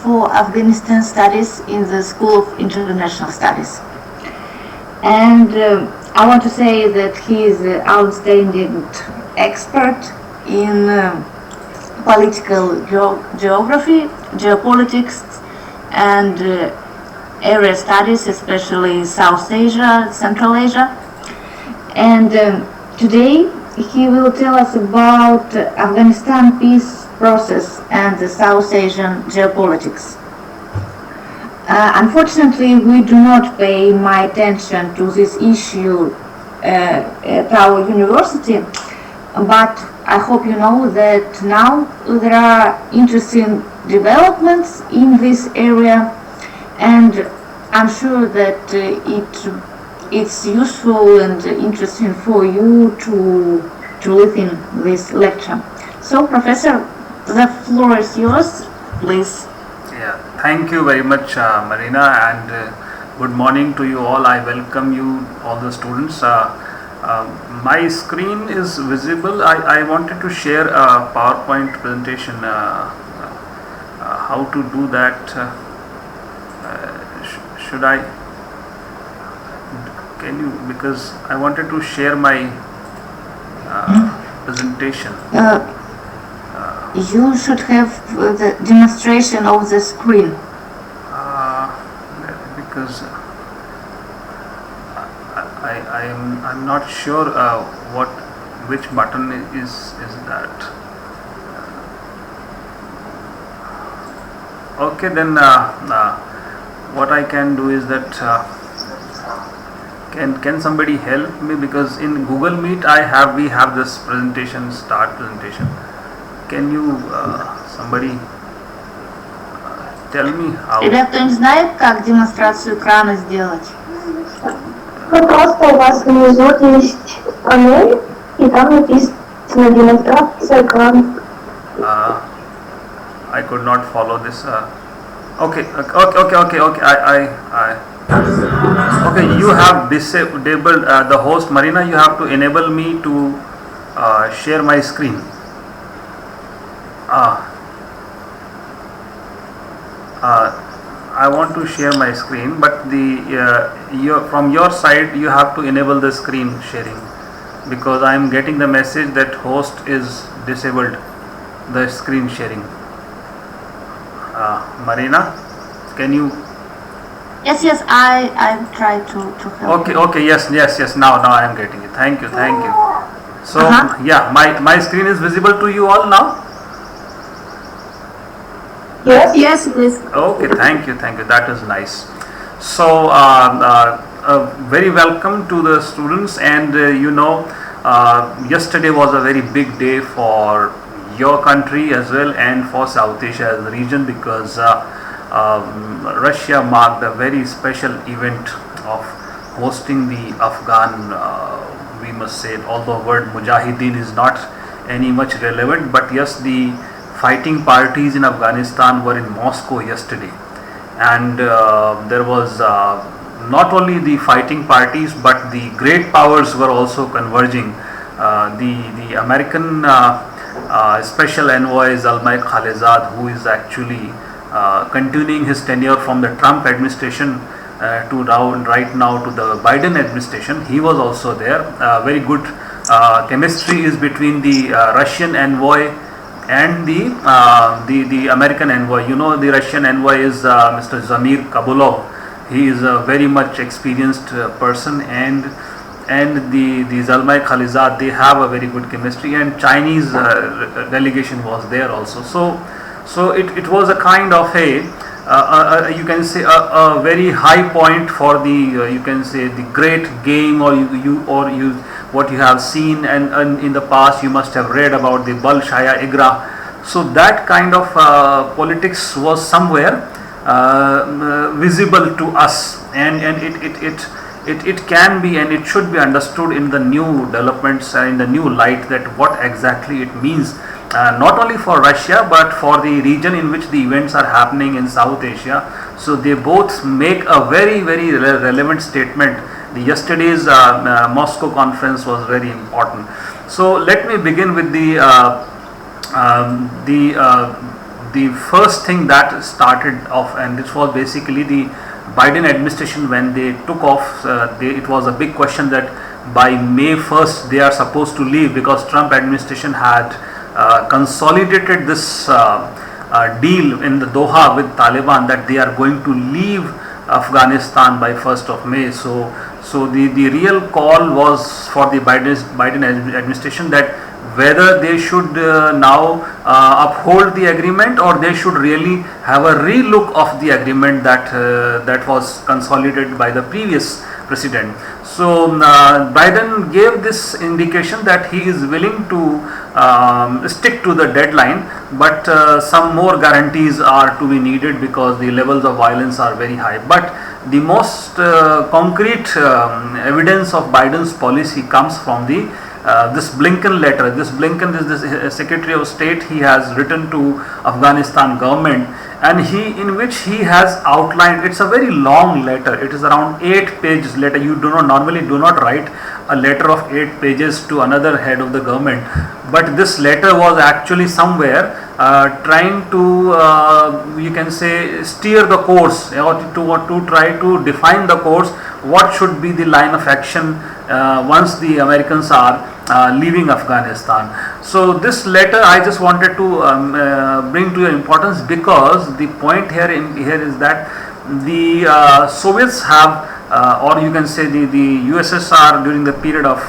for Afghanistan Studies in the School of International Studies. And I want to say that he is an outstanding expert in political geography, geopolitics, and area studies, especially South Asia, Central Asia. And today he will tell us about Afghanistan peace process and the South Asian geopolitics. Unfortunately, we do not pay much attention to this issue at our university, but I hope you know that now there are interesting developments in this area, and I'm sure that it's useful and interesting for you to listen to this lecture. So, Professor, the floor is yours, please. Yeah, thank you very much, Marina, and good morning to you all. I welcome you, all the students. My screen is visible. I wanted to share a PowerPoint presentation. How to do that? Should I? Can you? Because I wanted to share my presentation. You should have the demonstration of the screen. Because I'm not sure which button is that. Okay, then what I can do is that can somebody help me, because in Google Meet we have this presentation, start presentation. Can you somebody tell me how? Ребята, кто не знает, как демонстрацию экрана сделать? Просто у вас внизу есть панель, и там написано демонстрация экрана. I could not follow this. Okay. Okay, you have disabled the host, Marina. You have to enable me to share my screen. I want to share my screen, but from your side you have to enable the screen sharing, because I am getting the message that host is disabled the screen sharing. Marina, can you? Yes, I try to help. Okay, yes. Now I am getting it. Thank you. So yeah, my screen is visible to you all now. Yes, please. Okay, thank you. That is nice. So very welcome to the students, and yesterday was a very big day for your country as well, and for South Asia as a region, because Russia marked a very special event of hosting the Afghan, we must say, although word Mujahideen is not any much relevant, but yes, the fighting parties in Afghanistan were in Moscow yesterday, and there was not only the fighting parties, but the great powers were also converging. The American Special Envoy Zalmay Khalilzad, who is actually continuing his tenure from the Trump administration right now to the Biden administration, he was also there. Very good chemistry is between the Russian envoy and the American envoy. The Russian envoy is Mr. Zamir Kabulov. He is a very much experienced person, and the Zalmay Khalilzad, they have a very good chemistry, and Chinese delegation was there also. So it was a kind of you can say a very high point for the you can say the great game, or you what you have seen, and in the past you must have read about the Bolshaya Igra. So that kind of politics was somewhere visible to us, and it can be and it should be understood in the new developments, in the new light, that what exactly it means, not only for Russia but for the region in which the events are happening in South Asia. So they both make a very, very relevant statement. The yesterday's Moscow conference was very important. So let me begin with the the first thing that started off, and this was basically the Biden administration when they took off. It was a big question that by May 1st they are supposed to leave, because Trump administration had consolidated this deal in the Doha with Taliban that they are going to leave Afghanistan by 1st of May. So the real call was for the Biden administration that whether they should now uphold the agreement, or they should really have a relook of the agreement that was consolidated by the previous president. So Biden gave this indication that he is willing to stick to the deadline, but some more guarantees are to be needed because the levels of violence are very high. But the most concrete evidence of Biden's policy comes from this Blinken letter. This Blinken is the Secretary of State. He has written to Afghanistan government, and in which he has outlined. It's a very long letter. It is around 8-page letter. You normally do not write a letter of 8 pages to another head of the government, but this letter was actually somewhere trying to you can say steer the course, or to try to define the course, what should be the line of action once the Americans are leaving Afghanistan. So this letter I just wanted to bring to your importance, because the point here is that the Soviets have or you can say the USSR during the period of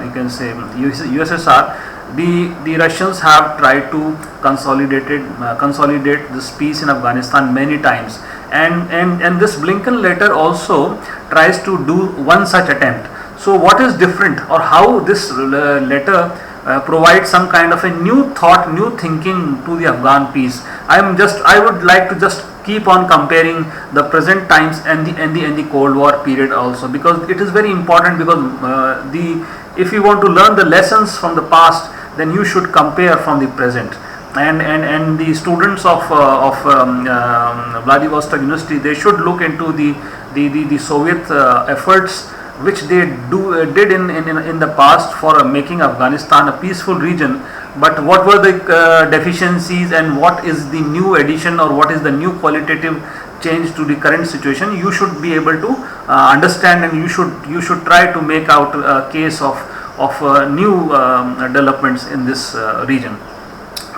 you can say USSR, the Russians have tried to consolidate this peace in Afghanistan many times, and this Blinken letter also tries to do one such attempt. So what is different, or how this letter provides some kind of a new thought, new thinking to the Afghan peace? I would like to just keep on comparing the present times and the Cold War period also, because it is very important, because if you want to learn the lessons from the past, then you should compare from the present. And the students of Vladivostok University, they should look into the Soviet efforts which they did in the past for making Afghanistan a peaceful region. But what were the deficiencies, and what is the new addition, or what is the new qualitative change to the current situation? You should be able to understand, and you should try to make out a case of new developments in this region.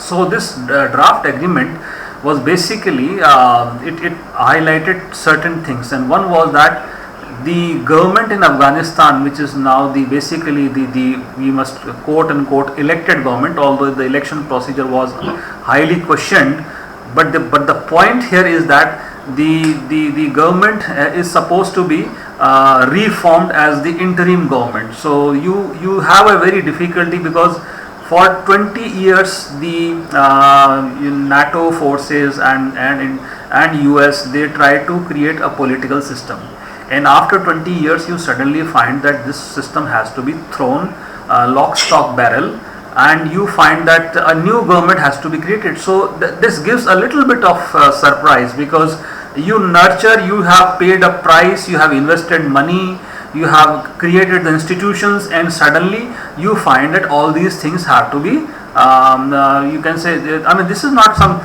So this draft agreement was basically it highlighted certain things, and one was that the government in Afghanistan, which is now basically we must quote unquote elected government, although the election procedure was highly questioned, but the point here is that the government is supposed to be reformed as the interim government. So you have a very difficulty, because for 20 years the NATO forces and US, they try to create a political system. And after 20 years, you suddenly find that this system has to be thrown lock, stock, barrel, and you find that a new government has to be created. So this gives a little bit of surprise, because you have paid a price, you have invested money, you have created the institutions, and suddenly you find that all these things have to be you can say, this is not some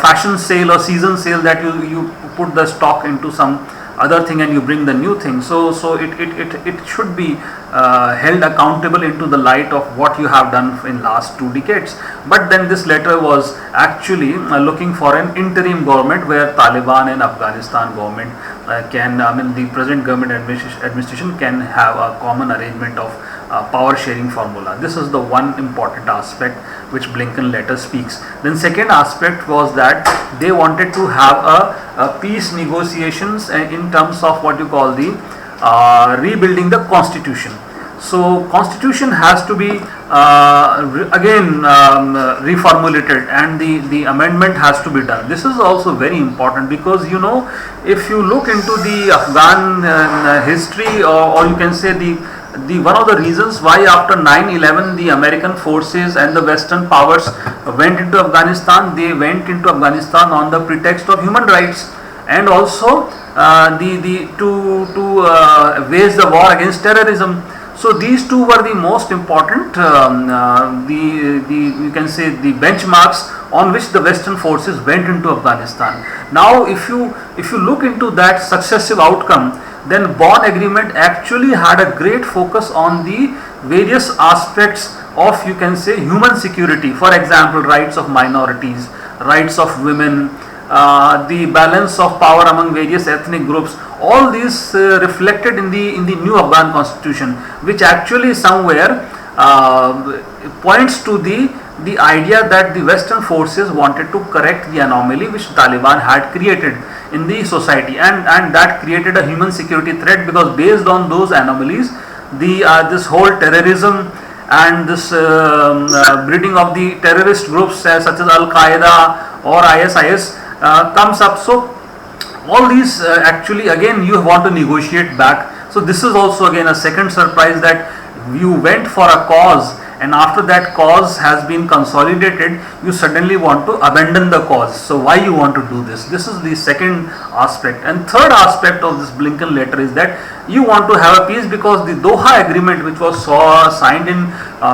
fashion sale or season sale that you put the stock into some other thing and you bring the new thing. So it should be held accountable into the light of what you have done in last 2 decades. But then this letter was actually looking for an interim government where Taliban and Afghanistan government the present government administration can have a common arrangement of power sharing formula. This is the one important aspect which Blinken letter speaks. Then second aspect was that they wanted to have a peace negotiations in terms of what you call the rebuilding the constitution. So constitution has to be again reformulated, and the amendment has to be done. This is also very important, because if you look into the Afghan history, or you can say the one of the reasons why after 9/11 the American forces and the Western powers went into Afghanistan, they went into Afghanistan on the pretext of human rights, and also to wage the war against terrorism. So these two were the most important, you can say the benchmarks on which the Western forces went into Afghanistan. Now, if you look into that successive outcome, then Bonn Agreement actually had a great focus on the various aspects of, you can say, human security. For example, rights of minorities, rights of women, the balance of power among various ethnic groups. All these reflected in the new Afghan constitution, which actually somewhere points to the idea that the Western forces wanted to correct the anomaly which Taliban had created in the society, and that created a human security threat, because based on those anomalies, this whole terrorism and this breeding of the terrorist groups such as Al Qaeda or ISIS comes up. So all these actually again you want to negotiate back. So this is also again a second surprise, that you went for a cause, and after that cause has been consolidated, you suddenly want to abandon the cause. So why you want to do this? This is the second aspect. And third aspect of this Blinken letter is that you want to have a peace, because the Doha agreement, which was signed in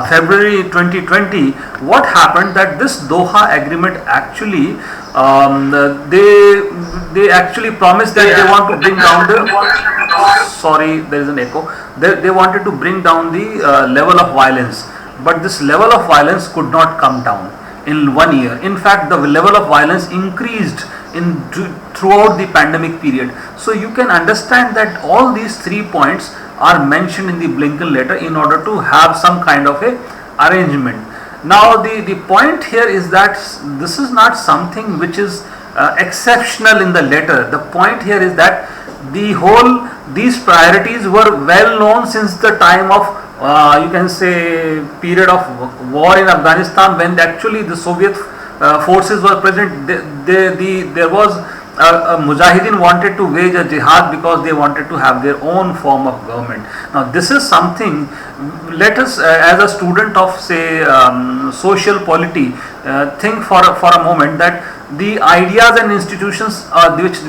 February 2020, what happened that this Doha agreement actually they actually promised that they want to bring down the sorry, there is an echo. They wanted to bring down the level of violence, but this level of violence could not come down in 1 year. In fact, the level of violence increased throughout the pandemic period. So you can understand that all these 3 points are mentioned in the Blinken letter in order to have some kind of a arrangement. Now the point here is that this is not something which is exceptional in the letter. The point here is that these priorities were well known since the time of you can say period of war in Afghanistan, when actually the Soviet forces were present. There was a Mujahideen wanted to wage a jihad because they wanted to have their own form of government. Now this is something, let us as a student of say social polity think for a moment that the ideas and institutions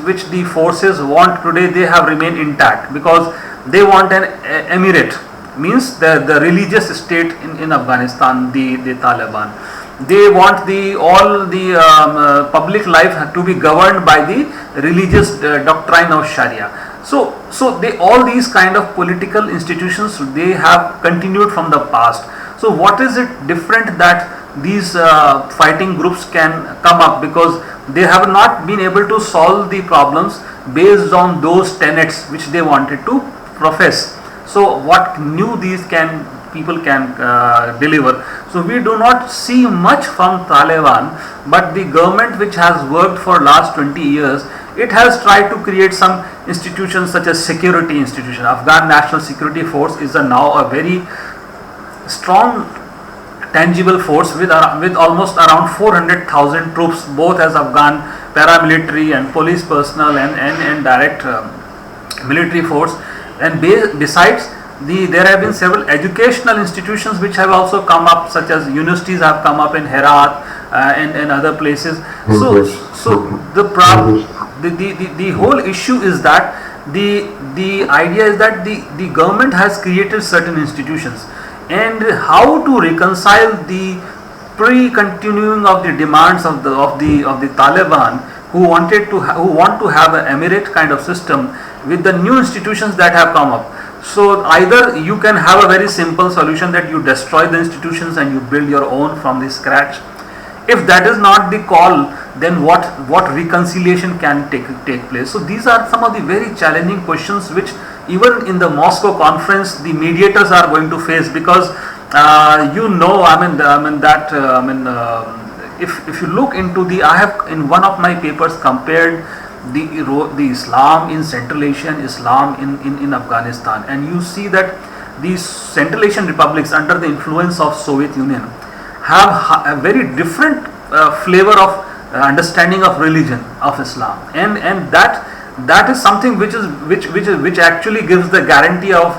which the forces want today, they have remained intact, because they want an emirate, means the religious state in Afghanistan, the Taliban. They want all the public life to be governed by the religious doctrine of Sharia. So all these kind of political institutions, they have continued from the past. So what is it different that these fighting groups can come up, because they have not been able to solve the problems based on those tenets which they wanted to profess. So what new these people can deliver? So we do not see much from Taliban, but the government which has worked for last 20 years, it has tried to create some institutions such as security institution. Afghan National Security Force is now a very strong tangible force with almost around 400,000 troops, both as Afghan paramilitary and police personnel and direct military force. And besides, there have been several educational institutions which have also come up, such as universities have come up in Herat and other places. So the whole issue is that the idea is that the government has created certain institutions, and how to reconcile the continuing of the demands of the Taliban, who want to have an emirate kind of system, with the new institutions that have come up. So either you can have a very simple solution that you destroy the institutions and you build your own from the scratch. If that is not the call, then what reconciliation can take place? So these are some of the very challenging questions which even in the Moscow conference the mediators are going to face, because if you look into I have in one of my papers compared the Islam in Central Asia and Islam in Afghanistan, and you see that these Central Asian republics under the influence of Soviet Union have a very different flavor of understanding of religion of Islam, and that is something which actually gives the guarantee of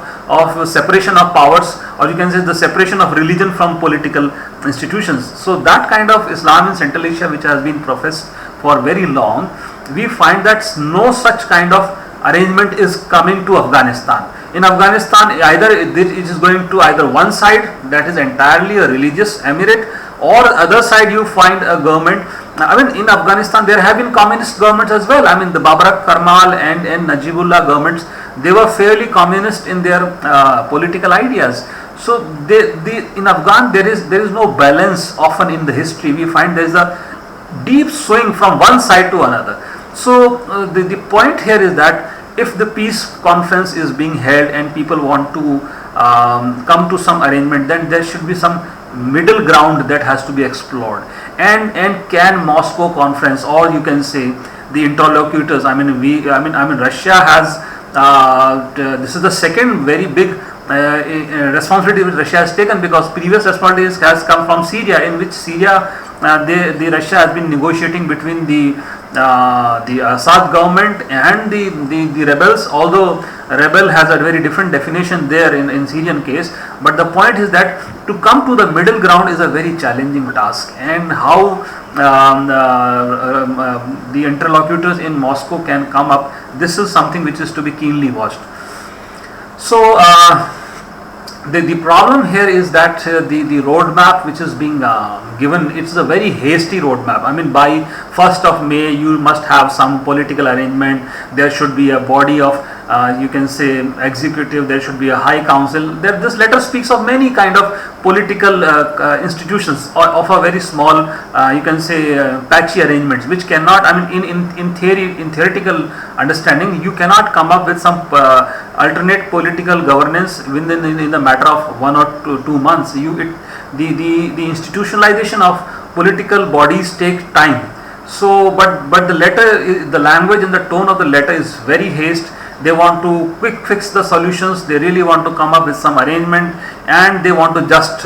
separation of powers, or you can say the separation of religion from political institutions. So that kind of Islam in Central Asia, which has been professed for very long, we find that no such kind of arrangement is coming to Afghanistan. In Afghanistan, either it is going to either one side, that is entirely a religious emirate, or other side you find a government. I mean, in Afghanistan there have been communist governments as well. I mean, the Babarak Karmal and Najibullah governments, they were fairly communist in their political ideas. So in Afghan there is no balance. Often in the history we find there is a deep swing from one side to another. So the point here is that if the peace conference is being held and people want to come to some arrangement, then there should be some middle ground that has to be explored. And can Moscow conference, or you can say the interlocutors, Russia has this is the second very big responsibility which Russia has taken, because previous responsibility has come from Syria, in which Syria the Russia has been negotiating between the Assad government and the rebels, although rebel has a very different definition there in Syrian case. But the point is that to come to the middle ground is a very challenging task, and how the interlocutors in Moscow can come up, this is something which is to be keenly watched. So the problem here is that the roadmap which is being given, it's a very hasty roadmap. I mean, by 1st of May you must have some political arrangement, there should be a body of you can say executive, there should be a high council. This letter speaks of many kind of political institutions of a very small you can say patchy arrangements, which cannot, I mean, in theoretical understanding, you cannot come up with some alternate political governance within in the matter of 1 or 2 months. The institutionalization of political bodies take time. So but the letter, the language and the tone of the letter is very haste. They want to quick fix the solutions, they really want to come up with some arrangement, and they want to just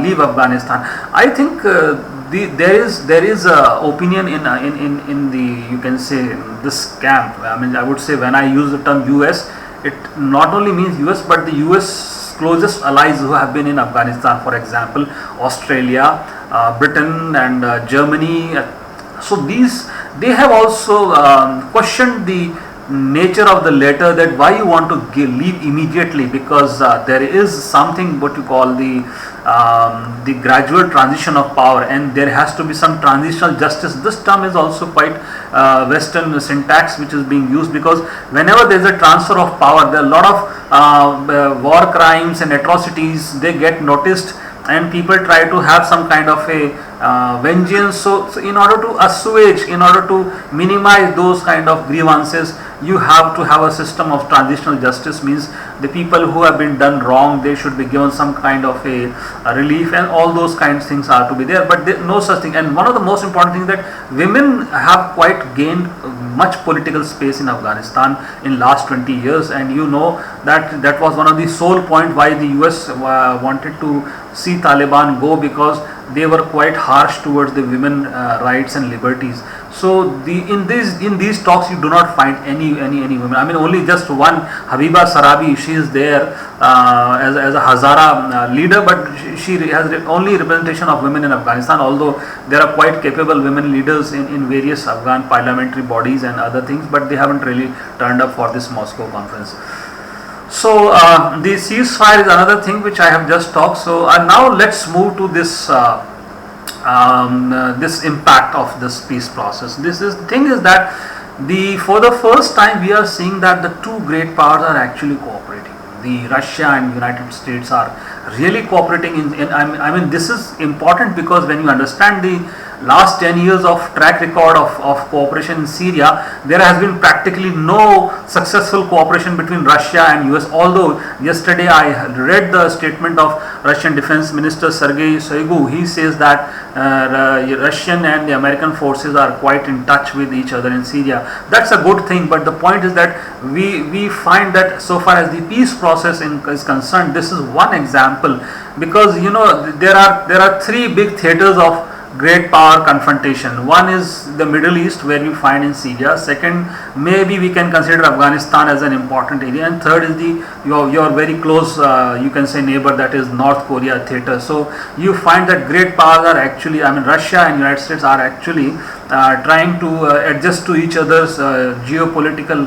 leave Afghanistan. I think there is opinion in the, you can say, this camp. I mean, I would say when I use the term US, it not only means US but the US closest allies who have been in Afghanistan, for example Australia, Britain and Germany. So they have also questioned the nature of the letter, that why you want to leave immediately, because there is something what you call the gradual transition of power, and there has to be some transitional justice. This term is also quite Western syntax which is being used, because whenever there is a transfer of power, there are a lot of war crimes and atrocities, they get noticed, and people try to have some kind of a vengeance. So in order to assuage, in order to minimize those kind of grievances, you have to have a system of transitional justice. Means the people who have been done wrong, they should be given some kind of a relief, and all those kinds of things are to be there. But no such thing. And one of the most important things that women have quite gained much political space in Afghanistan in last 20 years, and you know that was one of the sole point why the US wanted to see Taliban go, because they were quite harsh towards the women rights and liberties. So in these talks you do not find any women. I mean, only just one, Habiba Sarabi, she is there as a Hazara leader, but she has only representation of women in Afghanistan, although there are quite capable women leaders in various Afghan parliamentary bodies and other things, but they haven't really turned up for this Moscow conference. So the ceasefire is another thing which I have just talked. So now let's move to this this impact of this peace process. The thing is that for the first time we are seeing that the two great powers are actually cooperating. The Russia and United States are really cooperating I mean, this is important, because when you understand the last 10 years of track record of cooperation in Syria, there has been practically no successful cooperation between Russia and US. Although yesterday I read the statement of Russian Defense Minister Sergei Shoigu. He says that Russian and the American forces are quite in touch with each other in Syria. That's a good thing, but the point is that we find that so far as the peace process is concerned, this is one example, because you know there are three big theaters of great power confrontation. One is the Middle East, where you find in Syria. Second, maybe we can consider Afghanistan as an important area, and third is your very close you can say neighbor, that is North Korea theater. So you find that great powers are actually, I mean, Russia and United States are actually trying to adjust to each other's geopolitical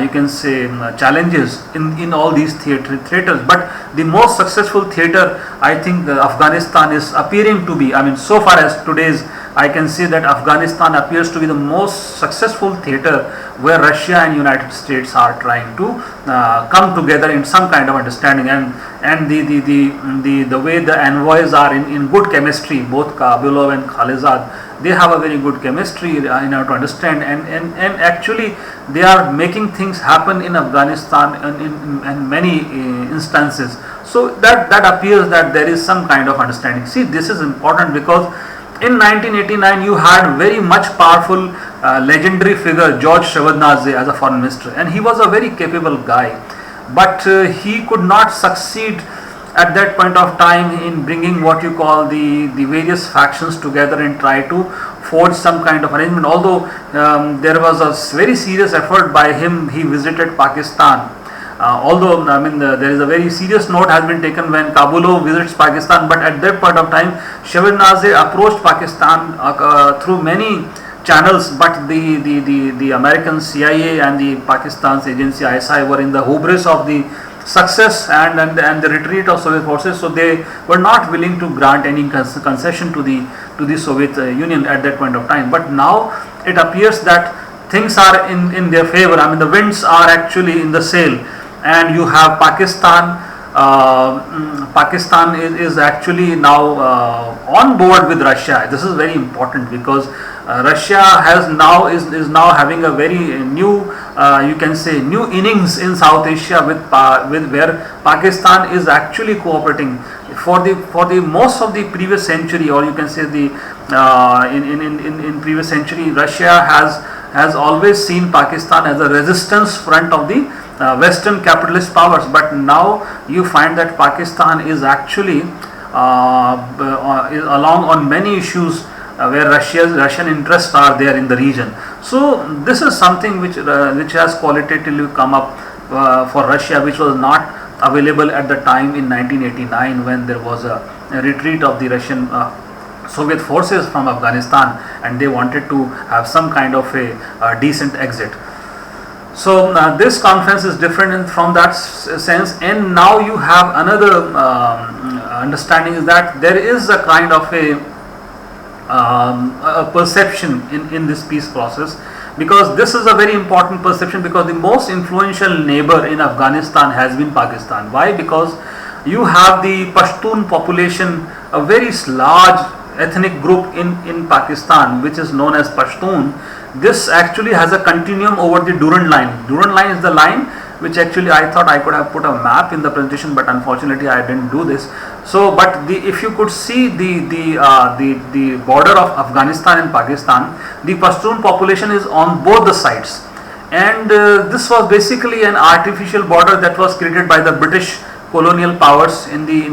you can say challenges in all these theaters. But the most successful theater, I think, Afghanistan is appearing to be. I mean, so far as today's, I can say that Afghanistan appears to be the most successful theater where Russia and United States are trying to come together in some kind of understanding, and the way the envoys are in good chemistry, both Kabulov and Khalilzad. They have a very good chemistry in order to understand, and actually they are making things happen in Afghanistan in many instances. So that appears that there is some kind of understanding. See, this is important because in 1989 you had very much powerful legendary figure George Shevardnadze as a foreign minister, and he was a very capable guy, but he could not succeed at that point of time in bringing what you call the various factions together and try to forge some kind of arrangement. Although there was a very serious effort by him, he visited Pakistan. Although I mean there is a very serious note has been taken when Kabulov visits Pakistan, but at that point of time Shevardnadze approached Pakistan through many channels, but the American CIA and the Pakistan's agency ISI were in the hubris of the success and the retreat of Soviet forces, so they were not willing to grant any concession to the Soviet Union at that point of time. But now it appears that things are in their favor. I mean, the winds are actually in the sail, and you have Pakistan. Pakistan is actually now on board with Russia. This is very important because Russia is now having a very new you can say new innings in South Asia with where Pakistan is actually cooperating for the most of the previous century, or you can say the in previous century. Russia has always seen Pakistan as a resistance front of the Western capitalist powers, but now you find that Pakistan is actually is along on many issues where Russian interests are there in the region. So this is something which has qualitatively come up for Russia, which was not available at the time in 1989 when there was a retreat of the Russian Soviet forces from Afghanistan, and they wanted to have some kind of a decent exit. So this conference is different from that sense, and now you have another understanding is that there is a kind of a perception in this peace process, because this is a very important perception, because the most influential neighbor in Afghanistan has been Pakistan. Why? Because you have the Pashtun population, a very large ethnic group in Pakistan which is known as Pashtun. This actually has a continuum over the Durand line. Durand line is the line which actually I thought I could have put a map in the presentation, but unfortunately I didn't do this. So, but if you could see the border of Afghanistan and Pakistan, the Pashtun population is on both the sides, and this was basically an artificial border that was created by the British colonial powers in the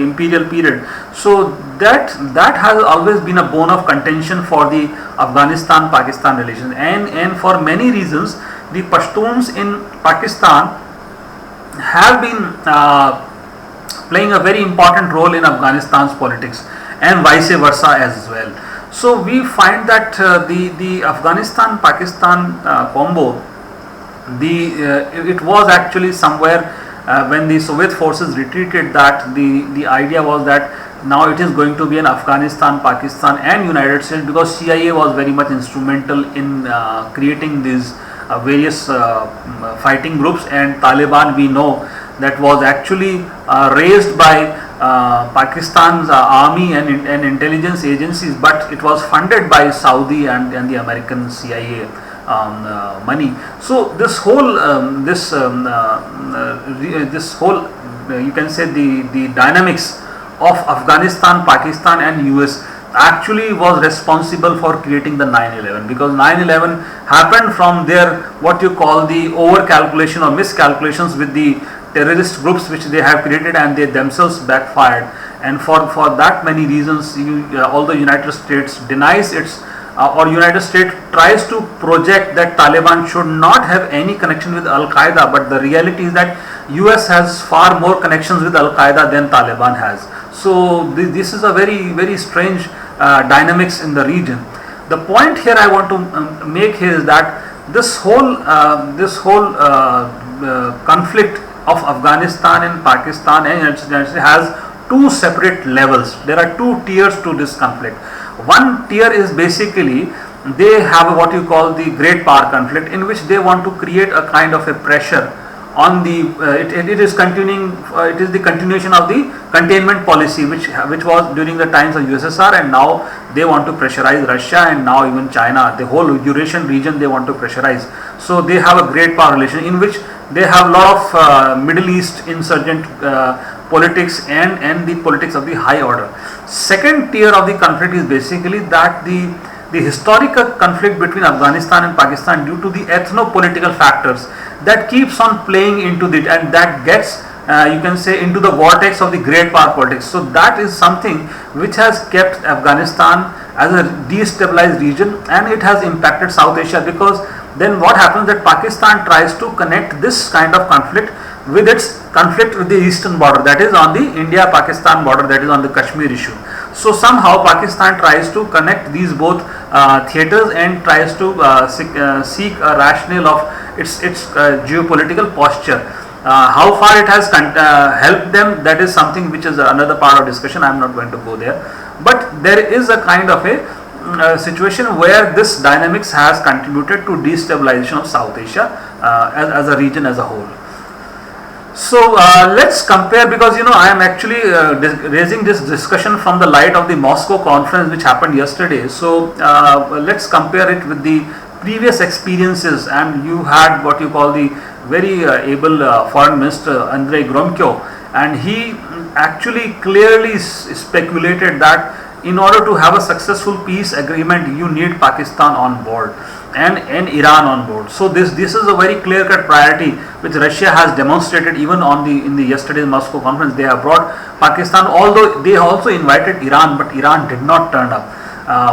imperial period. So that has always been a bone of contention for the Afghanistan-Pakistan relations, and for many reasons the Pashtuns in Pakistan have been playing a very important role in Afghanistan's politics, and vice versa as well. So we find that the Afghanistan-Pakistan combo, it was actually somewhere when the Soviet forces retreated, that the idea was that now it is going to be an Afghanistan, Pakistan and United States, because CIA was very much instrumental in creating these various fighting groups, and Taliban, we know, that was actually raised by Pakistan's army and intelligence agencies, but it was funded by Saudi and the American CIA money. So this whole you can say the dynamics of Afghanistan, Pakistan and US actually was responsible for creating the 9/11, because 9/11 happened from their what you call the over calculation or miscalculations with the terrorist groups which they have created, and they themselves backfired. And for that many reasons, although United States denies its or United States tries to project that Taliban should not have any connection with Al-Qaeda, but the reality is that US has far more connections with Al-Qaeda than Taliban has. So this is a very strange dynamics in the region. The point here I want to make here is that this whole conflict of Afghanistan and Pakistan and United States has two separate levels. There are two tiers to this conflict. One tier is basically they have what you call the great power conflict, in which they want to create a kind of a pressure on the it is continuing it is the continuation of the containment policy which was during the times of USSR, and now they want to pressurize Russia and now even China, the whole Eurasian region they want to pressurize. So they have a great power relation in which they have a lot of Middle East insurgent politics and the politics of the high order. Second tier of the conflict is basically that the historical conflict between Afghanistan and Pakistan due to the ethno-political factors that keeps on playing into it, and that gets you can say into the vortex of the great power politics. So that is something which has kept Afghanistan as a destabilized region, and it has impacted South Asia, because then what happens that Pakistan tries to connect this kind of conflict with its conflict with the eastern border, that is on the India-Pakistan border, that is on the Kashmir issue. So somehow Pakistan tries to connect these both theatres and tries to seek a rationale of its geopolitical posture. How far it has helped them, that is something which is another part of discussion. I am not going to go there, but there is a kind of a situation where this dynamics has contributed to destabilization of South Asia as a region as a whole. So let's compare, because I am actually raising this discussion from the light of the Moscow conference which happened yesterday. So let's compare it with the previous experiences, and you had what you call the very able foreign minister Andrei Gromyko, and he actually clearly speculated that in order to have a successful peace agreement you need Pakistan on board and Iran on board. So this is a very clear cut priority which Russia has demonstrated even in the yesterday's Moscow conference. They have brought Pakistan, although they also invited Iran, but Iran did not turn up.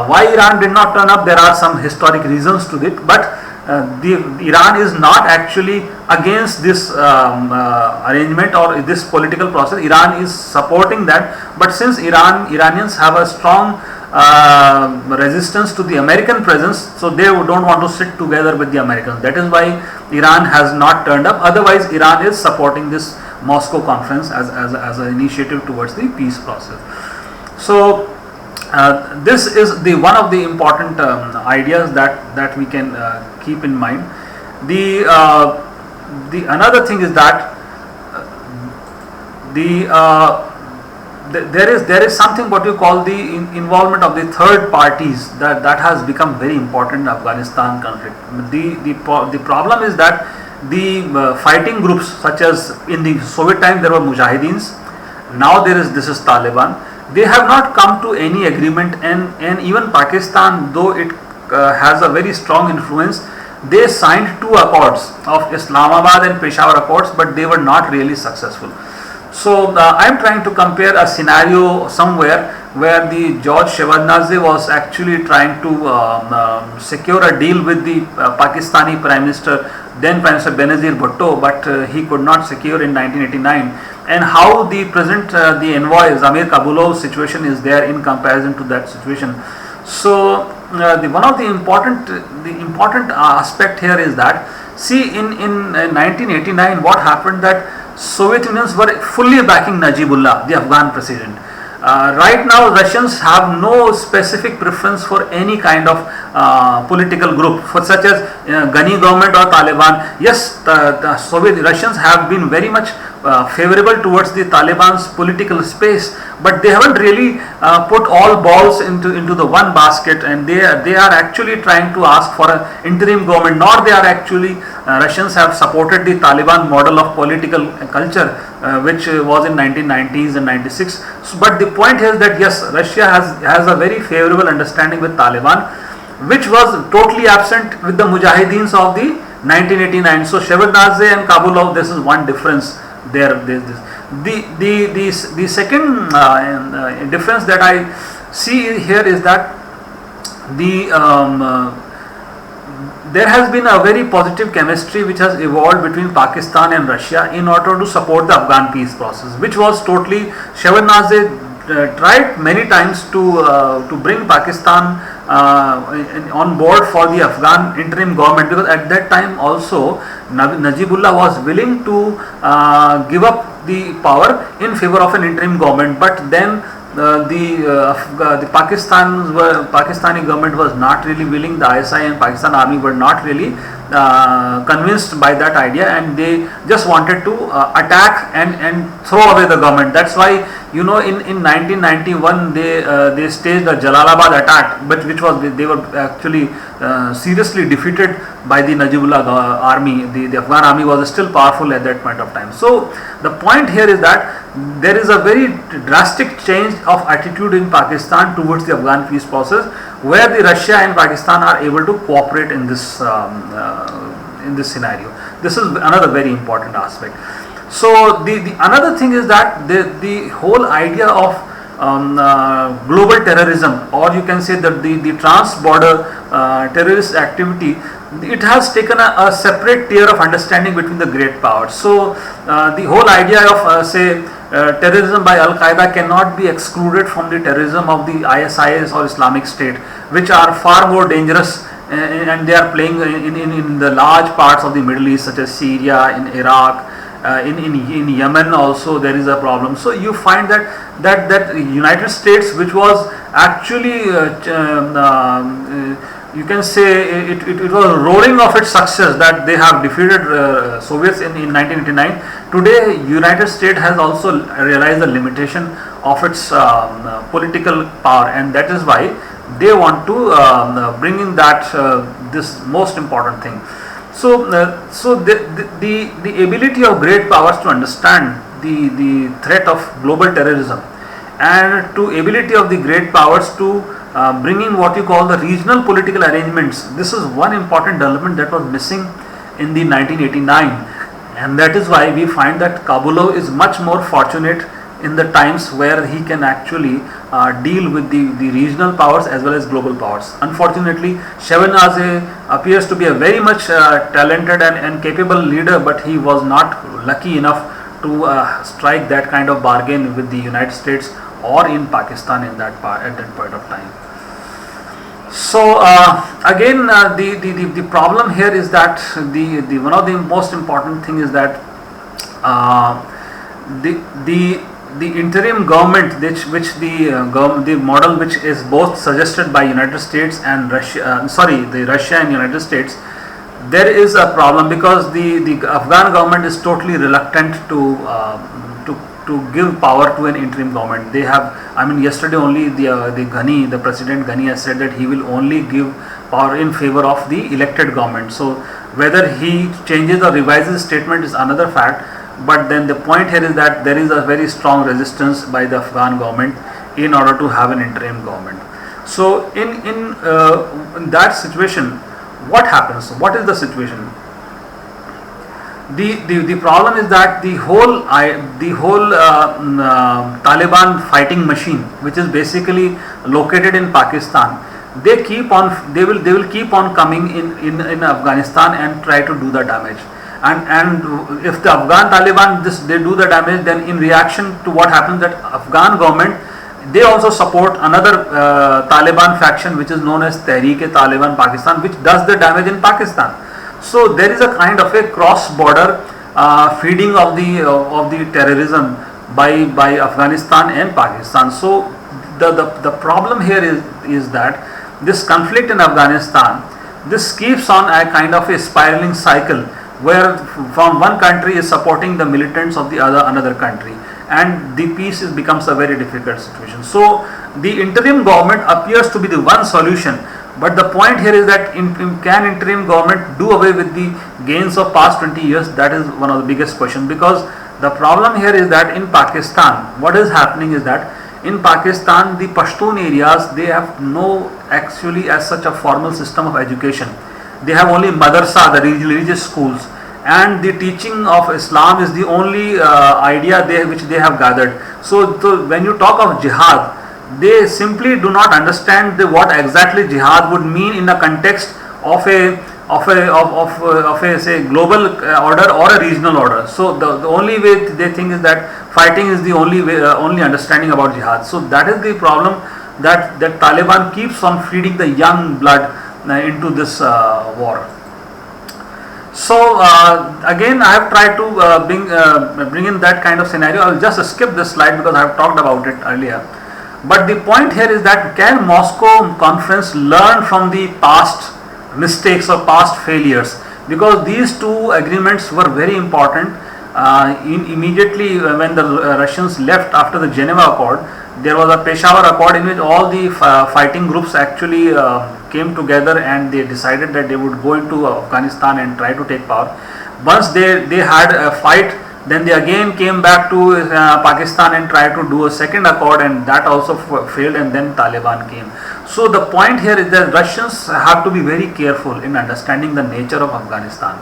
Why Iran did not turn up, there are some historic reasons to it, but Iran is not actually against this arrangement or this political process. Iran is supporting that, but since Iranians have a strong resistance to the American presence, so they don't want to sit together with the Americans. That is why Iran has not turned up. Otherwise, Iran is supporting this Moscow conference as an initiative towards the peace process. So this is the one of the important ideas that we can keep in mind. The another thing is that there is something what you call the involvement of the third parties that has become very important in Afghanistan conflict. The problem is that the fighting groups, such as in the Soviet time there were Mujahideens, now this is Taliban. They have not come to any agreement, and even Pakistan, though it has a very strong influence, they signed 2 accords of Islamabad and Peshawar accords, but they were not really successful. So I am trying to compare a scenario somewhere where the George Shevardnadze was actually trying to secure a deal with the Pakistani Prime Minister, then Prime Minister Benazir Bhutto, but he could not secure in 1989. And how the present the envoy Zamir Kabulov's situation is there in comparison to that situation. So one of the important aspect here is that, see, in 1989 what happened, that Soviet Unions were fully backing Najibullah, the Afghan president. Right now Russians have no specific preference for any kind of political group, such as Ghani government or Taliban. Yes, the Soviet Russians have been very much favorable towards the Taliban's political space, but they haven't really put all balls into the one basket, and they are actually trying to ask for an interim government, nor they are actually Russians have supported the Taliban model of political culture which was in 1990s and 96. So, but the point here is that yes, Russia has a very favorable understanding with Taliban, which was totally absent with the Mujahideens of the 1989. So Shevardnadze and Kabulov, this is one difference there. The second difference that I see here is that there has been a very positive chemistry which has evolved between Pakistan and Russia in order to support the Afghan peace process, which was totally Shevardnadze tried many times to bring Pakistan on board for the Afghan interim government, because at that time also Najibullah was willing to give up the power in favor of an interim government, but then the Pakistani government was not really willing. The ISI and Pakistan army were not really convinced by that idea, and they just wanted to attack and throw away the government. That's why, you know, in 1991 they staged the Jalalabad attack, but which was, they were actually seriously defeated by the Najibullah army. The Afghan army was still powerful at that point of time. So the point here is that there is a very drastic change of attitude in Pakistan towards the Afghan peace process, where the Russia and Pakistan are able to cooperate in this scenario. This is another very important aspect. So the another thing is that the whole idea of global terrorism, or you can say that the trans-border terrorist activity, it has taken a separate tier of understanding between the great powers. So the whole idea of terrorism by Al-Qaeda cannot be excluded from the terrorism of the ISIS or Islamic State, which are far more dangerous, and they are playing in the large parts of the Middle East, such as Syria, in Iraq, in Yemen also there is a problem. So you find that United States, which was actually you can say it was roaring of its success, that they have defeated Soviets in 1989. Today United States has also realized the limitation of its political power, and that is why they want to bring in that this most important thing. So the ability of great powers to understand the threat of global terrorism, and to ability of the great powers to bring in what you call the regional political arrangements. This is one important development that was missing in the 1989, and that is why we find that Kabulov is much more fortunate in the times where he can actually deal with the regional powers as well as global powers. Unfortunately, Shevardnadze appears to be a very much talented and capable leader, but he was not lucky enough to strike that kind of bargain with the United States or in Pakistan at that point of time. So again, the problem here is that the one of the most important thing is that the interim government, which the model which is both suggested by United States and Russia and United States, there is a problem, because the Afghan government is totally reluctant to give power to an interim government. They have, I mean, yesterday only the President Ghani has said that he will only give power in favor of the elected government. So whether he changes or revises statement is another fact. But then the point here is that there is a very strong resistance by the Afghan government in order to have an interim government. So in that situation, what happens? What is the situation? The problem is that the whole Taliban fighting machine, which is basically located in Pakistan, they will keep on coming in Afghanistan and try to do the damage. And if the Afghan Taliban they do the damage, then in reaction to what happens, that Afghan government, they also support another Taliban faction which is known as Tehreek-e-Taliban Pakistan, which does the damage in Pakistan. So there is a kind of a cross-border feeding of the terrorism by Afghanistan and Pakistan. So the problem here is that this conflict in Afghanistan, this keeps on a kind of a spiraling cycle, where from one country is supporting the militants of the another country, and the peace becomes a very difficult situation. So the interim government appears to be the one solution, but the point here is that can interim government do away with the gains of past 20 years? That is one of the biggest questions, because the problem here is that in Pakistan, what is happening is that in Pakistan, the Pashtun areas, they have no actually as such a formal system of education. They have only madrasa, the religious schools, and the teaching of Islam is the only idea which they have gathered. So when you talk of jihad, they simply do not understand what exactly jihad would mean in the context of a say global order or a regional order. So the only way they think is that fighting is the only understanding about jihad. So that is the problem that Taliban keeps on feeding the young blood into this war. So again, I have tried to bring in that kind of scenario. I will just skip this slide because I have talked about it earlier. But the point here is that can Moscow conference learn from the past mistakes or past failures? Because these two agreements were very important. Immediately when the Russians left after the Geneva Accord, there was a Peshawar Accord in which all the fighting groups actually came together and they decided that they would go into Afghanistan and try to take power. Once they had a fight, then they again came back to Pakistan and tried to do a second accord, and that also failed, and then Taliban came. So the point here is that Russians have to be very careful in understanding the nature of Afghanistan.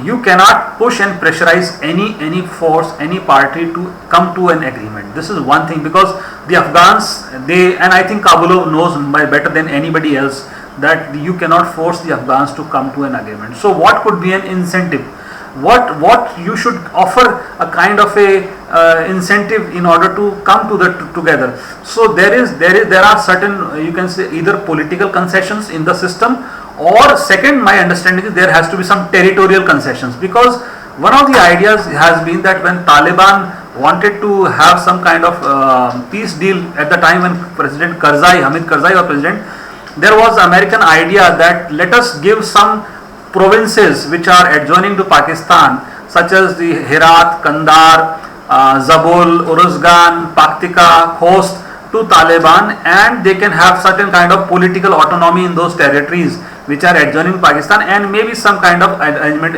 You cannot push and pressurize any force, any party to come to an agreement. This is one thing, because the Afghans, and I think Kabulov knows better than anybody else that you cannot force the Afghans to come to an agreement. So what could be an incentive? What you should offer a kind of a incentive in order to come to together. So there are certain, you can say, either political concessions in the system, or second, my understanding is there has to be some territorial concessions, because one of the ideas has been that when Taliban wanted to have some kind of peace deal at the time when President Hamid Karzai was president, there was American idea that let us give some provinces which are adjoining to Pakistan, such as the Herat, Kandahar, Zabul, Uruzgan, Paktika, Khost, to Taliban, and they can have certain kind of political autonomy in those territories which are adjoining Pakistan, and maybe some kind of arrangement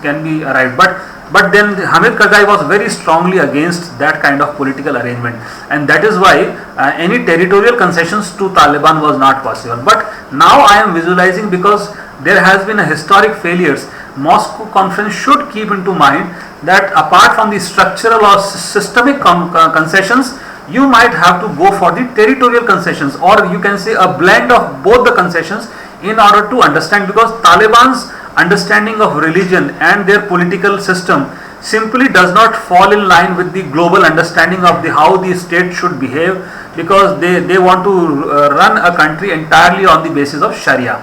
can be arrived. But then Hamid Karzai was very strongly against that kind of political arrangement, and that is why any territorial concessions to Taliban was not possible. But now I am visualizing, because there has been a historic failures, Moscow conference should keep into mind that apart from the structural or systemic concessions, you might have to go for the territorial concessions, or you can say a blend of both the concessions, in order to understand, because Taliban's understanding of religion and their political system simply does not fall in line with the global understanding of how the state should behave, because they want to run a country entirely on the basis of Sharia.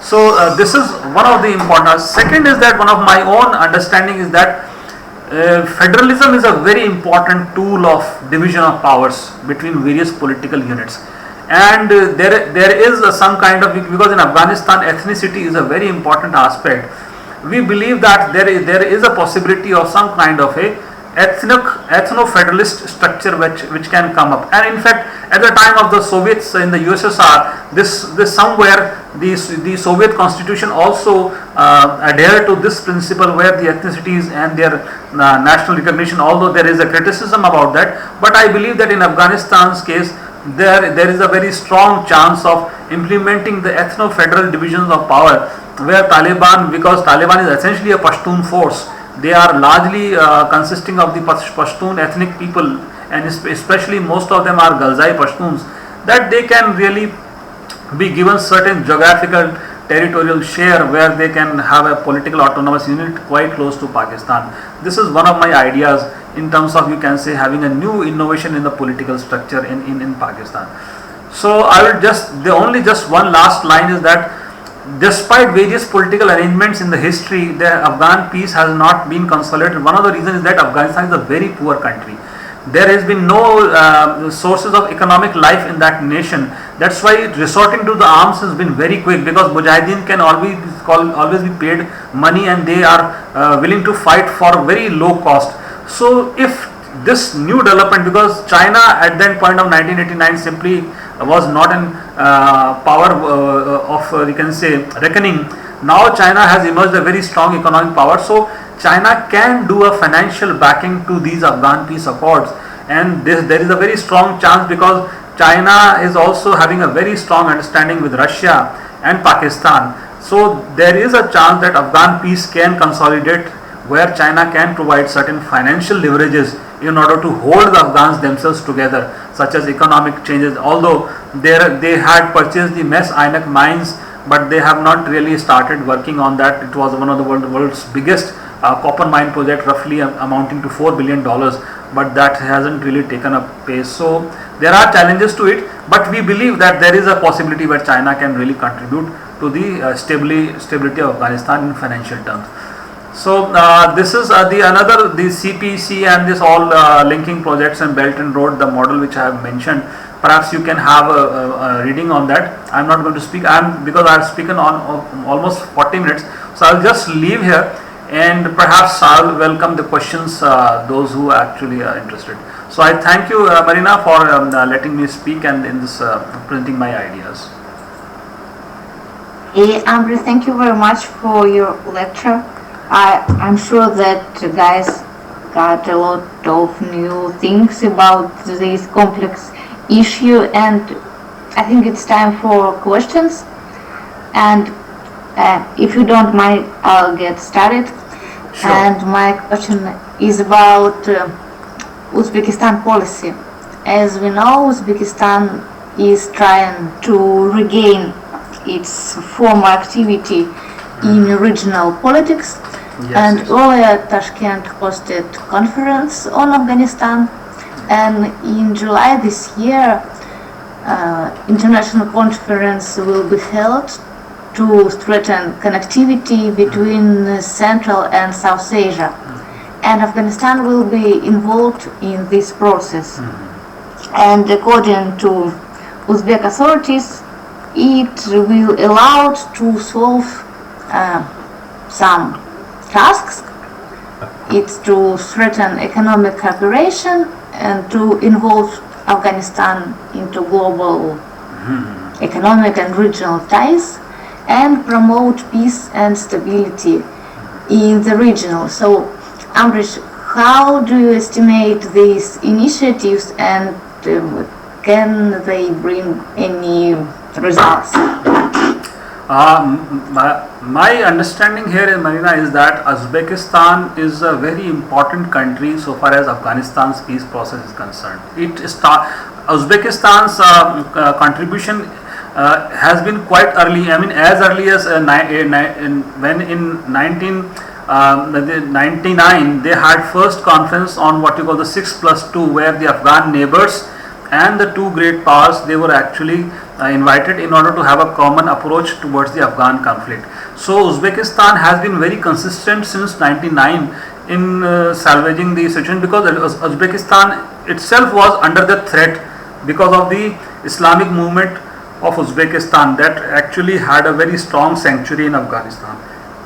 So this is one of the important. Second is that one of my own understanding is that federalism is a very important tool of division of powers between various political units, and there is some kind of, because in Afghanistan ethnicity is a very important aspect. We believe that there is a possibility of some kind of a ethno-federalist structure which can come up. And in fact, at the time of the Soviets in the USSR, this somewhere the Soviet constitution also adhered to this principle, where the ethnicities and their national recognition, although there is a criticism about that, but I believe that in Afghanistan's case there is a very strong chance of implementing the ethno-federal divisions of power, where Taliban, because Taliban is essentially a Pashtun force, they are largely consisting of the Pashtun ethnic people, and especially most of them are Galzai Pashtuns, that they can really be given certain geographical territorial share where they can have a political autonomous unit quite close to Pakistan. This is one of my ideas in terms of, you can say, having a new innovation in the political structure in Pakistan. So I will just one last line is that despite various political arrangements in the history, the Afghan peace has not been consolidated. One of the reasons is that Afghanistan is a very poor country. There has been no sources of economic life in that nation. That's why resorting to the arms has been very quick, because Mujahideen can always be paid money, and they are willing to fight for very low cost. So if this new development, because China at that point of 1989 simply was not in power of you can say reckoning. Now China has emerged a very strong economic power, so China can do a financial backing to these Afghan peace accords, and there is a very strong chance, because China is also having a very strong understanding with Russia and Pakistan. So there is a chance that Afghan peace can consolidate, where China can provide certain financial leverages in order to hold the Afghans themselves together, such as economic changes. Although they had purchased the Mes Ainak mines, but they have not really started working on that. It was one of the world's biggest copper mine project, roughly amounting to $4 billion. but that hasn't really taken up pace. So there are challenges to it, but we believe that there is a possibility where China can really contribute to the stability of Afghanistan in financial terms. So this is the CPC and this all linking projects and Belt and Road, the model which I have mentioned. Perhaps you can have a reading on that. I'm not going to speak because I have spoken on almost 40 minutes. So I'll just leave here, and perhaps I'll welcome the questions, those who actually are interested. So I thank you, Marina, for letting me speak and in this presenting my ideas. Hey, Andrew, thank you very much for your lecture. I'm sure that you guys got a lot of new things about this complex issue, and I think it's time for questions. And if you don't mind, I'll get started. Sure. And my question is about Uzbekistan policy. As we know, Uzbekistan is trying to regain its former activity in regional politics. Yes, And yes. earlier Tashkent hosted conference on Afghanistan, and in July this year international conference will be held to strengthen connectivity between Central and South Asia, and Afghanistan will be involved in this process. And according to Uzbek authorities, it will allow to solve some tasks. It's to strengthen economic cooperation and to involve Afghanistan into global economic and regional ties and promote peace and stability in the region. So, Ambrish, how do you estimate these initiatives, and can they bring any results? My understanding here, Marina, is that Uzbekistan is a very important country so far as Afghanistan's peace process is concerned. Uzbekistan's contribution has been quite early. I mean, as early as when in 1999 they had first conference on what you call the 6+2, where the Afghan neighbors and the two great powers, they were actually invited in order to have a common approach towards the Afghan conflict. So Uzbekistan has been very consistent since 1999 in salvaging the situation, because Uzbekistan itself was under the threat because of the Islamic movement of Uzbekistan that actually had a very strong sanctuary in Afghanistan.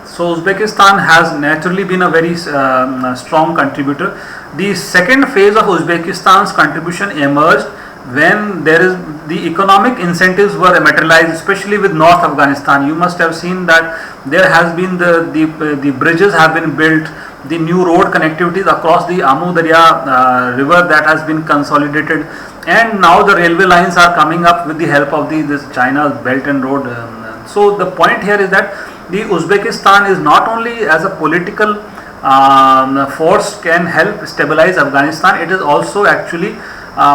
So Uzbekistan has naturally been a very strong contributor. The second phase of Uzbekistan's contribution emerged when the economic incentives were materialized, especially with North Afghanistan. You must have seen that there has been the bridges have been built, the new road connectivities across the Amu Darya river that has been consolidated, and now the railway lines are coming up with the help of this China's Belt and Road. So the point here is that the Uzbekistan is not only as a political force can help stabilize Afghanistan, it is also actually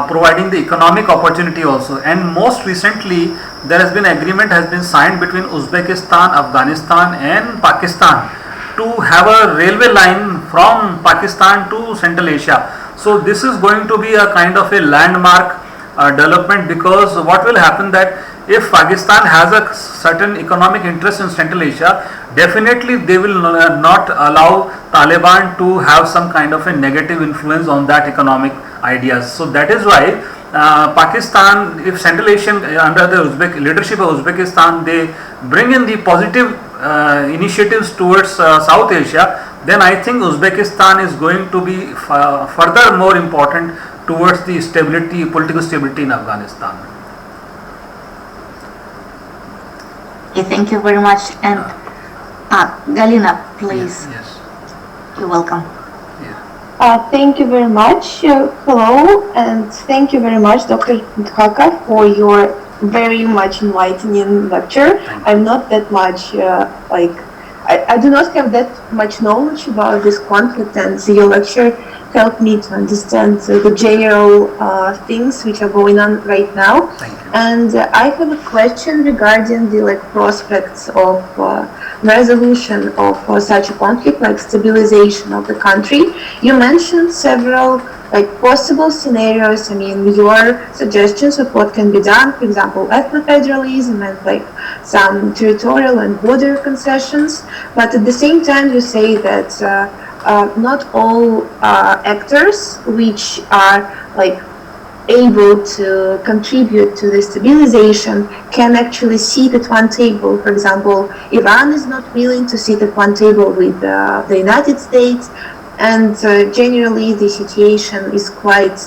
providing the economic opportunity also. And most recently there has been agreement has been signed between Uzbekistan, Afghanistan and Pakistan to have a railway line from Pakistan to Central Asia. So this is going to be a kind of a landmark development, because what will happen that if Pakistan has a certain economic interest in Central Asia, definitely they will not allow Taliban to have some kind of a negative influence on that economic ideas. So that is why Pakistan, if Central Asian under the leadership of Uzbekistan, they bring in the positive initiatives towards South Asia, then I think Uzbekistan is going to be further more important towards the stability, political stability in Afghanistan. Okay, thank you very much. And Galina, please. Yes. You're welcome. Thank you very much. Hello, and thank you very much, Dr. Dhaka, for your very much enlightening lecture. I'm not that much I do not have that much knowledge about this conflict, and your lecture helped me to understand the general things which are going on right now. Thank you. And I have a question regarding the prospects of resolution of such a conflict, like stabilization of the country. You mentioned several like possible scenarios. I mean, your suggestions of what can be done, for example, ethno-federalism and like some territorial and border concessions. But at the same time, you say that not all actors which are like able to contribute to the stabilization can actually sit at one table. For example, Iran is not willing to sit at one table with the United States, and generally the situation is quite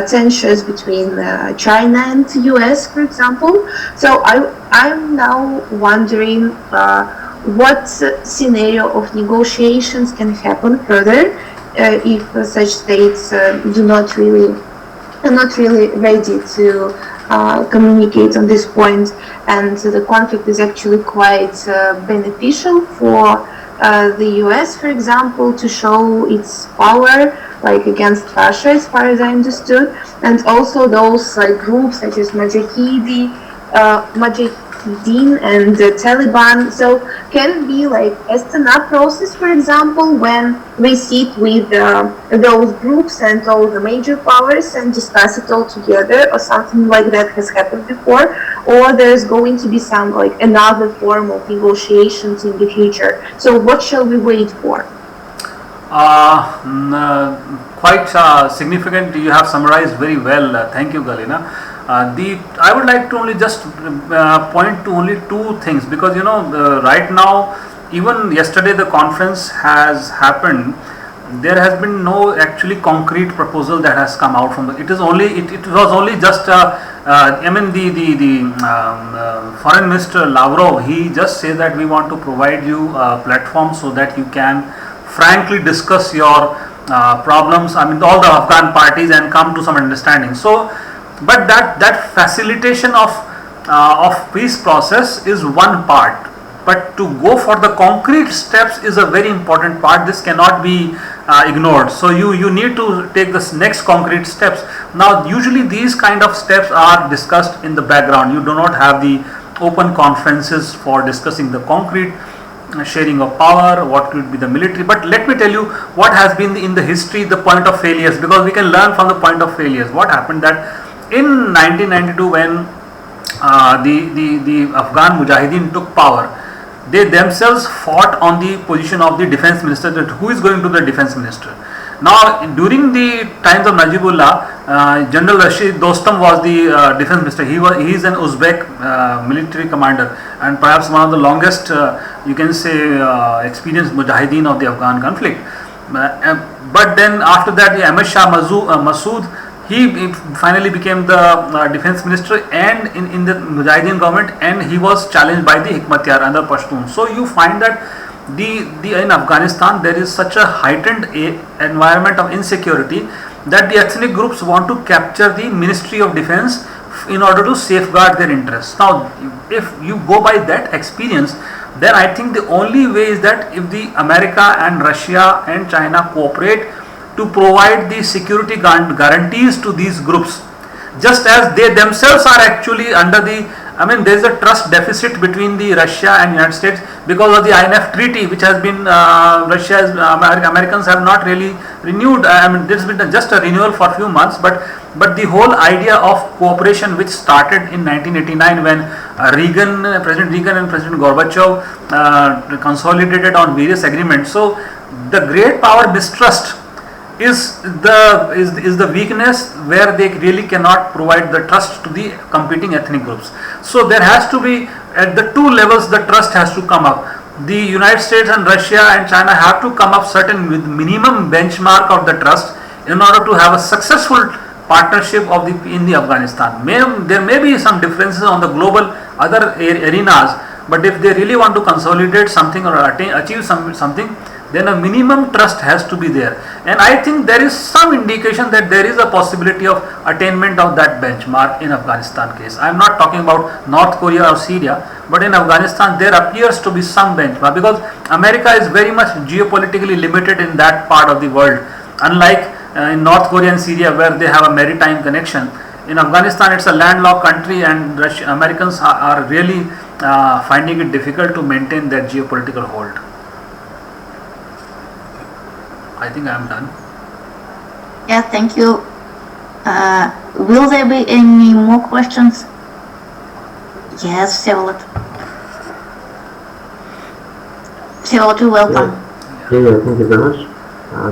tensions between China and the US, for example. So I'm now wondering what scenario of negotiations can happen further if such states are not really ready to communicate on this point, and the conflict is actually quite beneficial for the US, for example, to show its power, like against Russia, as far as I understood, and also those like groups such as Mujahideen and the Taliban. So can it be like Astana process, for example, when we sit with those groups and all the major powers and discuss it all together, or something like that has happened before, or there's going to be some like another form of negotiations in the future? So what shall we wait for? Quite significant. You have summarized very well. Thank you, Galina. I would like to only just point to only two things, because right now, even yesterday the conference has happened. There has been no actually concrete proposal that has come out from it. It was only just the Foreign Minister Lavrov, he just said that we want to provide you a platform so that you can frankly discuss your problems, all the Afghan parties, and come to some understanding. So, but that facilitation of peace process is one part, but to go for the concrete steps is a very important part. This cannot be ignored. So you need to take this next concrete steps. Now usually these kind of steps are discussed in the background. You do not have the open conferences for discussing the concrete sharing of power, what could be the military. But let me tell you what has been in the history the point of failures, because we can learn from the point of failures. What happened that in 1992, when the Afghan Mujahideen took power, they themselves fought on the position of the defense minister, that who is going to the defense minister. Now during the times of Najibullah, General Rashid Dostum was the defense minister. He is an Uzbek military commander, and perhaps one of the longest you can say experienced Mujahideen of the Afghan conflict. But then after that, the Ahmad Shah Massoud, he finally became the defense minister and in the Mujahideen government, and he was challenged by the Hikmatyar and the Pashtun. So you find that in Afghanistan there is such a heightened environment of insecurity that the ethnic groups want to capture the Ministry of Defense in order to safeguard their interests. Now if you go by that experience, then I think the only way is that if the America and Russia and China cooperate to provide the security guarantees to these groups, just as they themselves are actually under the, there is a trust deficit between the Russia and United States because of the INF treaty, which has been Americans have not really renewed. There's been just a renewal for a few months, but the whole idea of cooperation, which started in 1989 when President Reagan and President Gorbachev consolidated on various agreements. So the great power mistrust is the weakness where they really cannot provide the trust to the competing ethnic groups. So there has to be, at the two levels, the trust has to come up. The United States and Russia and China have to come up certain with minimum benchmark of the trust in order to have a successful partnership in the Afghanistan. There may be some differences on the global other arenas, but if they really want to consolidate something or achieve something, then a minimum trust has to be there. And I think there is some indication that there is a possibility of attainment of that benchmark in Afghanistan case. I am not talking about North Korea or Syria, but in Afghanistan there appears to be some benchmark, because America is very much geopolitically limited in that part of the world, unlike in North Korea and Syria where they have a maritime connection. In Afghanistan it's a landlocked country, and Americans are really finding it difficult to maintain that geopolitical hold. I think I am done. Yeah, thank you. Will there be any more questions? Yes, Vsevolod. Vsevolod, you're welcome. Yeah, thank you very much.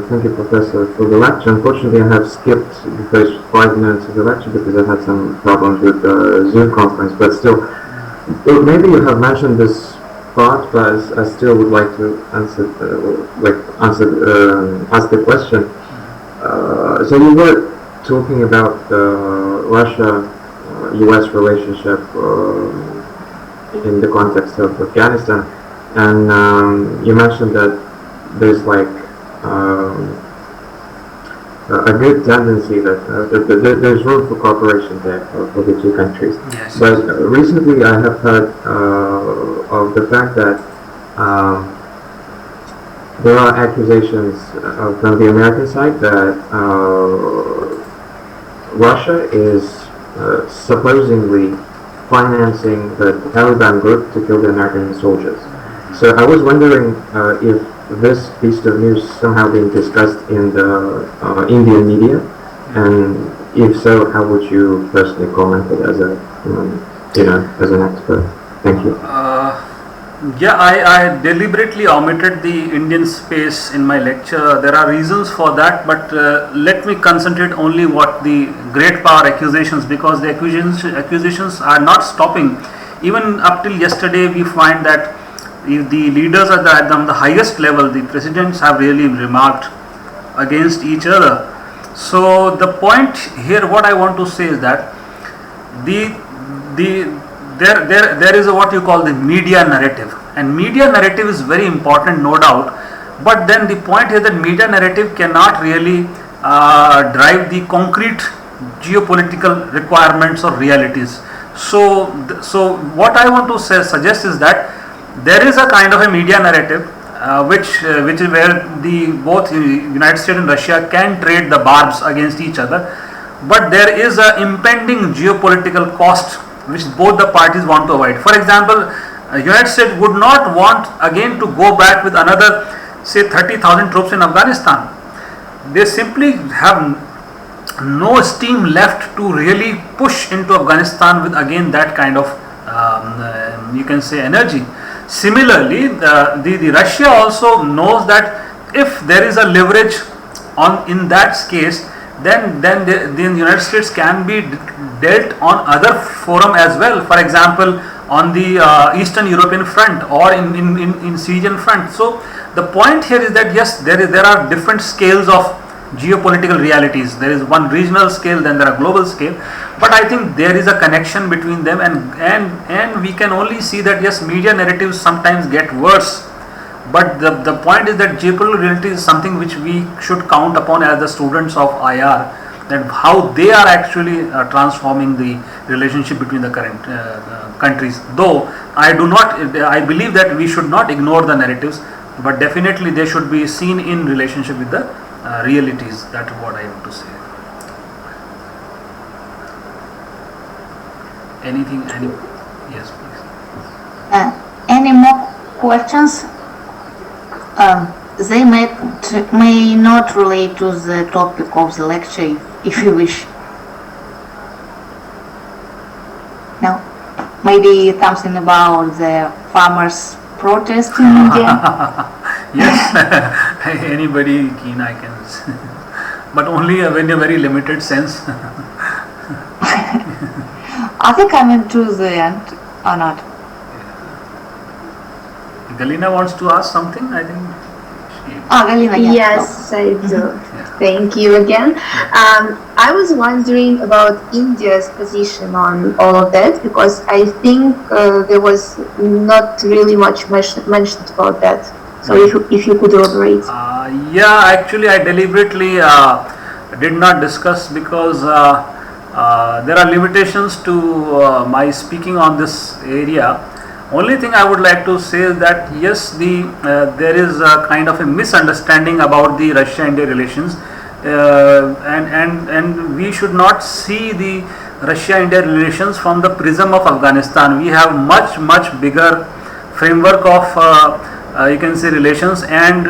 Thank you, Professor, for the lecture. Unfortunately, I have skipped the first 5 minutes of the lecture because I had some problems with the Zoom conference, but still, maybe you have mentioned this part, but I still would like to ask the question. So you were talking about the Russia-US relationship in the context of Afghanistan, and you mentioned that there's like a good tendency that there's room for cooperation there for the two countries. Yes. But recently I have heard of the fact that there are accusations from the American side that Russia is supposedly financing the Taliban group to kill the American soldiers. So I was wondering if this piece of news somehow being discussed in the Indian media, and if so, how would you personally comment it as as an expert? Thank you. Yeah, I deliberately omitted the Indian space in my lecture. There are reasons for that, but let me concentrate only what the great power accusations, because the accusations are not stopping. Even up till yesterday, we find that if the leaders at the highest level, the presidents have really remarked against each other. So the point here, what I want to say is that there is what you call the media narrative, and media narrative is very important, no doubt. But then the point is that media narrative cannot really drive the concrete geopolitical requirements or realities. So what I want to suggest is that there is a kind of a media narrative which is where both United States and Russia can trade the barbs against each other, but there is a impending geopolitical cost which both the parties want to avoid. For example, United States would not want again to go back with another, say, 30,000 troops in Afghanistan. They simply have no steam left to really push into Afghanistan with again that kind of you can say energy. Similarly, the Russia also knows that if there is a leverage in that case, then the United States can be dealt on other forum as well. For example, on the Eastern European front or in Syrian front. So the point here is that yes, there are different scales of geopolitical realities. There is one regional scale, then there are global scale, but I think there is a connection between them, and we can only see that yes, media narratives sometimes get worse, but the point is that geopolitical reality is something which we should count upon as the students of IR, that how they are actually transforming the relationship between the current countries. Though I believe that we should not ignore the narratives, but definitely they should be seen in relationship with the realities. That's what I want to say. Yes, please. Any more questions? They may not relate to the topic of the lecture, if you wish. No? Maybe something about the farmers' protest in India? Yes, anybody keen I can, but only in a very limited sense. Are they coming to the end or not? Galina wants to ask something, I think. Galina, Yes, I do. Yeah. Thank you again. I was wondering about India's position on all of that, because I think there was not really much mentioned about that. So if you could elaborate. Yeah, actually I deliberately did not discuss because there are limitations to my speaking on this area. Only thing I would like to say is that yes, there is a kind of a misunderstanding about the Russia-India relations, and we should not see the Russia-India relations from the prism of Afghanistan. We have much bigger framework of you can say relations, and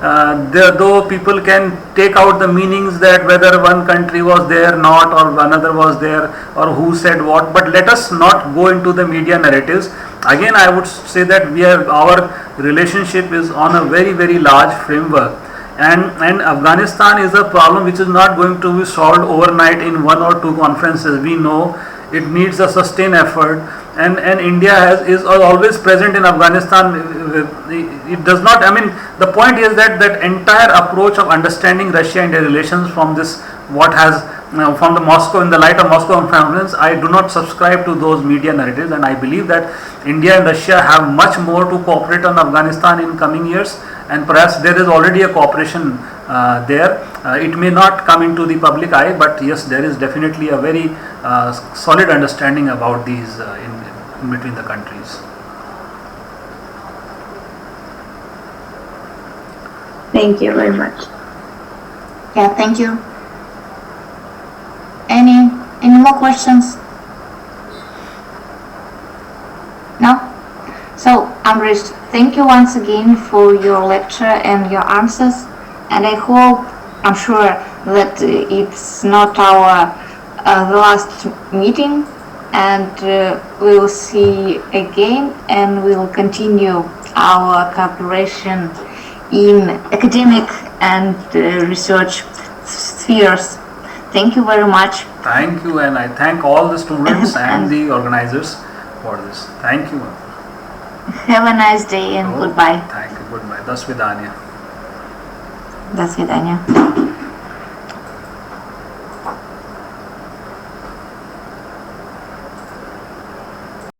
though people can take out the meanings that whether one country was there not or another was there or who said what, but let us not go into the media narratives. Again, I would say that our relationship is on a very, very large framework, and Afghanistan is a problem which is not going to be solved overnight in one or two conferences. We know it needs a sustained effort, and India is always present in Afghanistan. It does not, I mean, the point is that entire approach of understanding Russia-India relations from this, what has from the Moscow, in the light of Moscow conference, I do not subscribe to those media narratives, and I believe that India and Russia have much more to cooperate on Afghanistan in coming years, and perhaps there is already a cooperation there. It may not come into the public eye, but yes, there is definitely a very solid understanding about these in between the countries. Thank you very much. Yeah, thank you. Any more questions? No? So, Amrish, thank you once again for your lecture and your answers, and I hope, I'm sure that it's not our the last meeting, and we will see again, and we will continue our cooperation in academic and research spheres. Thank you very much. Thank you, and I thank all the students and the organizers for this. Thank you. Have a nice day and goodbye. Thank you. Goodbye. До свидания. До свидания.